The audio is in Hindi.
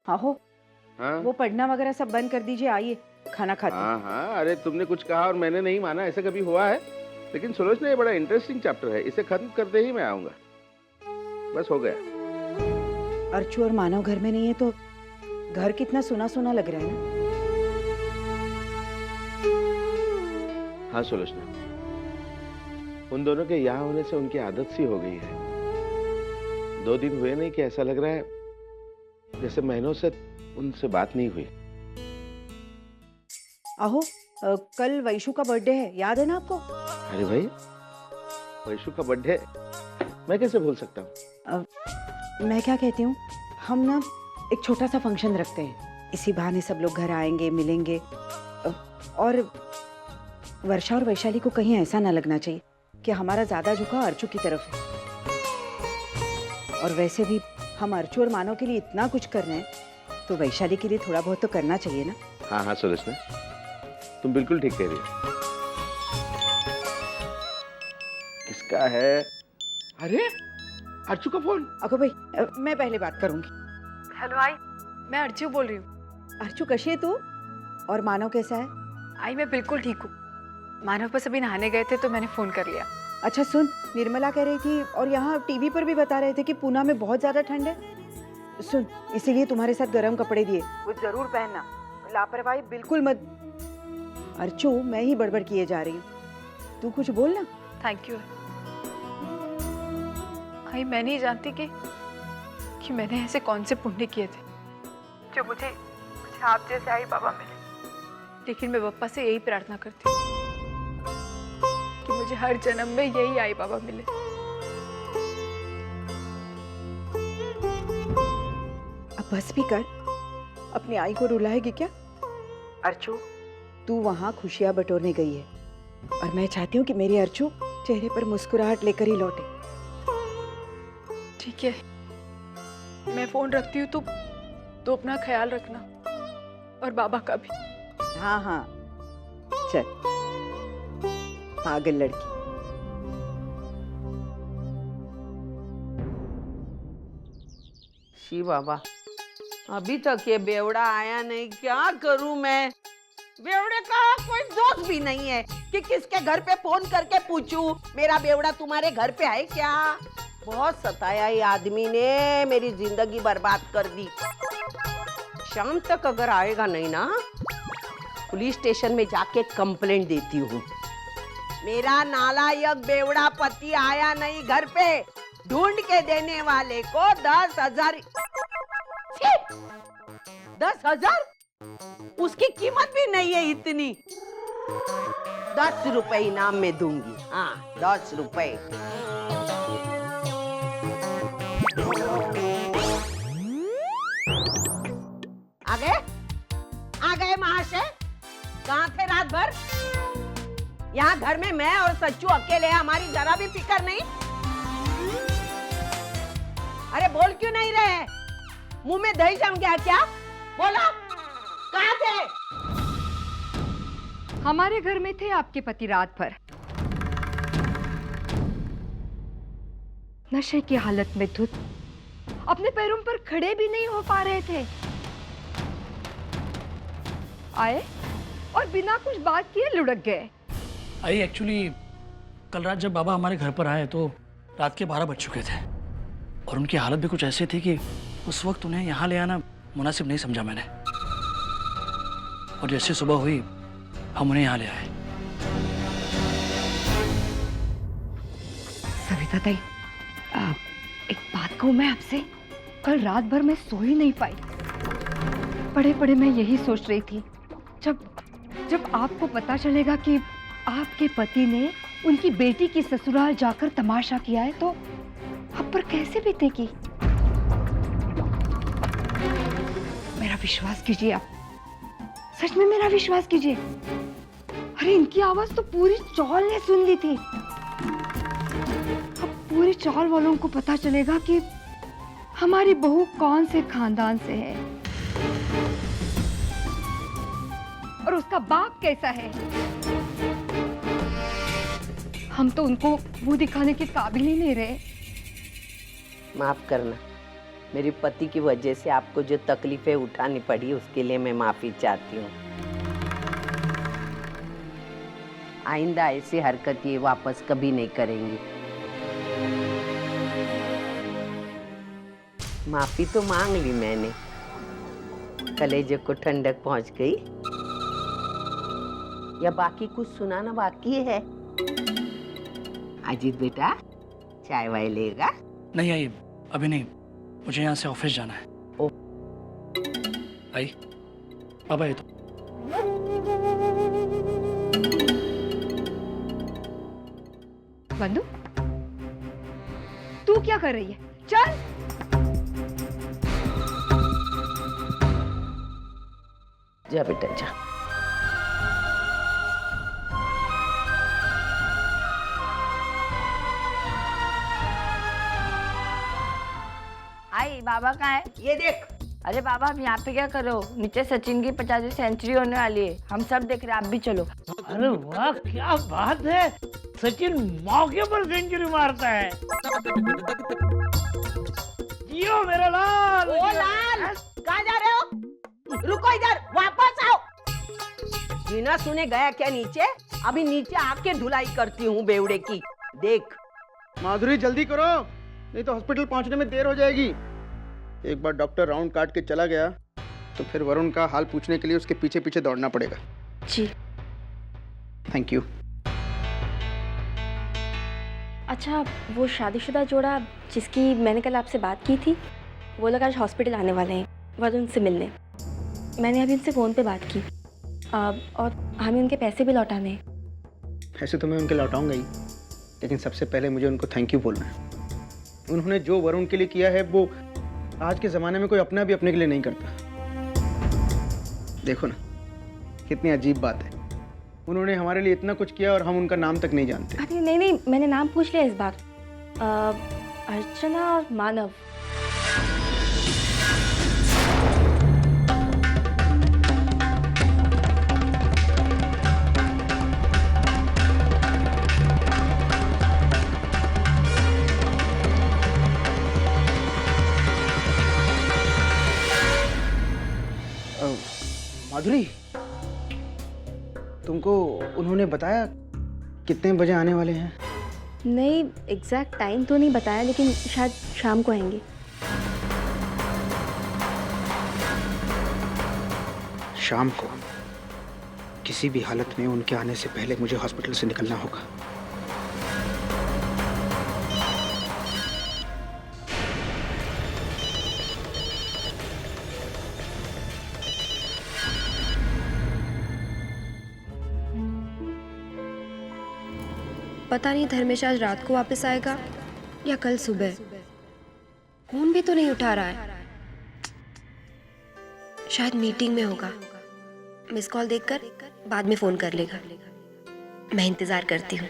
आहो, हाँ वो पढ़ना वगैरह सब बंद कर दीजिए, आइए खाना खाते हैं। हाँ हाँ, अरे तुमने कुछ कहा और मैंने नहीं माना, ऐसा कभी हुआ है? लेकिन सुलोचना, ये बड़ा इंटरेस्टिंग चैप्टर है, इसे खत्म करते ही मैं आऊंगा। बस हो गया। अर्चू और मानव घर में नहीं है तो घर कितना सुना सुना लग रहा है ना। हाँ सुलोचना, उन दोनों के यहाँ होने से उनकी आदत सी हो गई है। 2 दिन हुए नहीं कि ऐसा लग रहा है जैसे महीनों से उनसे बात नहीं हुई। आहो, कल वैशु का बर्थडे है, याद है ना आपको? अरे भाई, वैशु का बर्थडे मैं कैसे भूल सकता हूँ? मैं क्या कहती हूँ, हम ना एक छोटा सा फंक्शन रखते हैं, इसी बहाने सब लोग घर आएंगे, मिलेंगे। और वर्षा और वैशाली को कहीं ऐसा ना लगना चाहिए कि हमारा ज्यादा झुकाव अर्चू की तरफ है। और वैसे भी हम अर्चू और मानव के लिए इतना कुछ कर रहे हैं, तो वैशाली के लिए थोड़ा बहुत तो करना चाहिए ना। हाँ हाँ सुलोचना, तुम बिल्कुल ठीक कह रही हो। किसका है? अरे अर्चू का फोन। अको भाई, मैं पहले बात करूंगी। हेलो आई, मैं अर्चू बोल रही हूँ। अर्चू कशी है तू? और मानव कैसा है? आई मैं बिल्कुल ठीक हूँ। मानव बस अभी नहाने गए थे तो मैंने फोन कर लिया। अच्छा सुन, निर्मला कह रही थी और यहाँ टीवी पर भी बता रहे थे कि पूना में बहुत ज्यादा ठंड है। सुन, इसीलिए तुम्हारे साथ गर्म कपड़े दिए, वो जरूर पहनना, लापरवाही बिल्कुल मत। अर्चू, मैं ही बड़बड़ किए जा रही हूँ, तू कुछ बोल ना। थैंक यू आई, मैं नहीं जानती कि मैंने ऐसे कौन से पुण्य किए थे जो मुझे आप जैसे आई बाबा मिले। लेकिन मैं बप्पा से यही प्रार्थना करती हूँ कि मुझे हर जन्म में यही आई बाबा मिले। अब बस भी कर, अपनी आई को रुलाएगी क्या? अर्चू, तू वहाँ खुशियाँ बटोरने गई है और मैं चाहती हूँ कि मेरी अर्चू चेहरे पर मुस्कुराहट लेकर ही लौटे। ठीक है, मैं फोन रखती हूँ, तो अपना ख्याल रखना और बाबा का भी। हाँ हाँ, चल पागल लड़की। शी बाबा, अभी तक ये बेवड़ा आया नहीं, क्या करूं मैं? बेवड़े का कोई दोस्त भी नहीं है कि किसके घर पे फोन करके पूछूं मेरा बेवड़ा तुम्हारे घर पे है क्या? बहुत सताया ये आदमी ने, मेरी जिंदगी बर्बाद कर दी। शाम तक अगर आएगा नहीं ना, पुलिस स्टेशन में जाके कंप्लेंट देती हूँ। मेरा नालायक बेवड़ा पति आया नहीं घर पे, ढूंढ के देने वाले को 10,000। 10,000? उसकी कीमत भी नहीं है इतनी। 10 रुपए इनाम में दूंगी। हाँ, 10 रुपए। आ गए महाशय। कहाँ थे रात भर? यहाँ घर में मैं और सच्चू अकेले हैं, हमारी जरा भी फिक्र नहीं। अरे बोल क्यों नहीं रहे? मुंह में दही जम गया क्या? बोलो, कहाँ थे? हमारे घर में थे आपके पति रात भर, नशे की हालत में धुत, अपने पैरों पर खड़े भी नहीं हो पा रहे थे। आए और बिना कुछ बात किए लुढ़क गए। आई एक्चुअली कल रात जब बाबा हमारे घर पर आए तो रात के 12 बज चुके थे और उनकी हालत भी कुछ ऐसी थी कि उस वक्त उन्हें यहाँ ले आना मुनासिब नहीं समझा मैंने। और जैसे सुबह हुई हम उन्हें यहाँ ले आए। सविता ताई, एक बात कहूँ मैं आपसे, कल रात भर मैं सो ही नहीं पाई। पड़े पड़े मैं यही सोच रही थी, जब आपको पता चलेगा कि आपके पति ने उनकी बेटी की ससुराल जाकर तमाशा किया है तो आप पर कैसे बीतेगी। मेरा विश्वास कीजिए आप, सच में मेरा विश्वास कीजिए। अरे इनकी आवाज तो पूरी चौल ने सुन ली थी। अब पूरी चौल वालों को पता चलेगा कि हमारी बहू कौन से खानदान से है और उसका बाप कैसा है। हम तो उनको मुंह दिखाने के काबिल ही नहीं रहे। माफ करना, मेरे पति की वजह से आपको जो तकलीफें उठानी पड़ी उसके लिए मैं माफी चाहती हूँ। आइंदा ऐसी हरकत ये वापस कभी नहीं करेंगी। माफी तो मांग ली मैंने, कलेजे को ठंडक पहुंच गई। या बाकी कुछ सुनाना बाकी है? अजीत बेटा, चाय वाय लेगा? नहीं आई, अभी नहीं, मुझे यहाँ से ऑफिस जाना है। ओ। आई, अब आई तो। बंधु, तू क्या कर रही है? चल। जा बेटा जा। आई बाबा कहाँ है? ये देख। अरे बाबा आप यहाँ पे क्या करो? नीचे सचिन की 50वीं सेंचुरी होने वाली है, हम सब देख रहे हैं, आप भी चलो। अरे वाह क्या बात है, सचिन मौके पर सेंचुरी मारता है। जियो मेरा लाल। ओ लाल, कहाँ जा रहे हो? रुको इधर, वापस आओ। बिना सुने गया क्या नीचे? अभी नीचे आके धुलाई करती हूँ बेवड़े की। देख। माधुरी जल्दी करो, नहीं तो हॉस्पिटल पहुंचने में देर हो जाएगी। एक बार डॉक्टर राउंड काट के चला गया तो फिर वरुण का हाल पूछने के लिए उसके पीछे पीछे दौड़ना पड़ेगा। जी। Thank you. अच्छा, वो शादीशुदा जोड़ा जिसकी मैंने कल आपसे बात की थी, वो लोग आज हॉस्पिटल आने वाले हैं वरुण से मिलने। मैंने अभी उनसे फ़ोन पे बात की और हमें उनके पैसे भी लौटाने हैं। ऐसे तो मैं उनके लौटाऊंगा ही, लेकिन सबसे पहले मुझे उनको थैंक यू बोलना है। उन्होंने जो वरुण के लिए किया है वो आज के ज़माने में कोई अपना भी अपने के लिए नहीं करता। देखो ना, कितनी अजीब बात है, उन्होंने हमारे लिए इतना कुछ किया और हम उनका नाम तक नहीं जानते। अरे नहीं नहीं, मैंने नाम पूछ लिया इस बार। अर्चना और मानव। माधुरी, तुमको उन्होंने बताया कितने बजे आने वाले हैं? नहीं, एग्जैक्ट टाइम तो नहीं बताया, लेकिन शायद शाम को आएंगे। शाम को? किसी भी हालत में उनके आने से पहले मुझे हॉस्पिटल से निकलना होगा। पता नहीं धर्मेश आज रात को वापस आएगा या कल सुबह। फोन भी तो नहीं उठा रहा है, शायद मीटिंग में होगा। मिस कॉल देखकर बाद में फोन कर लेगा। मैं इंतजार करती हूँ।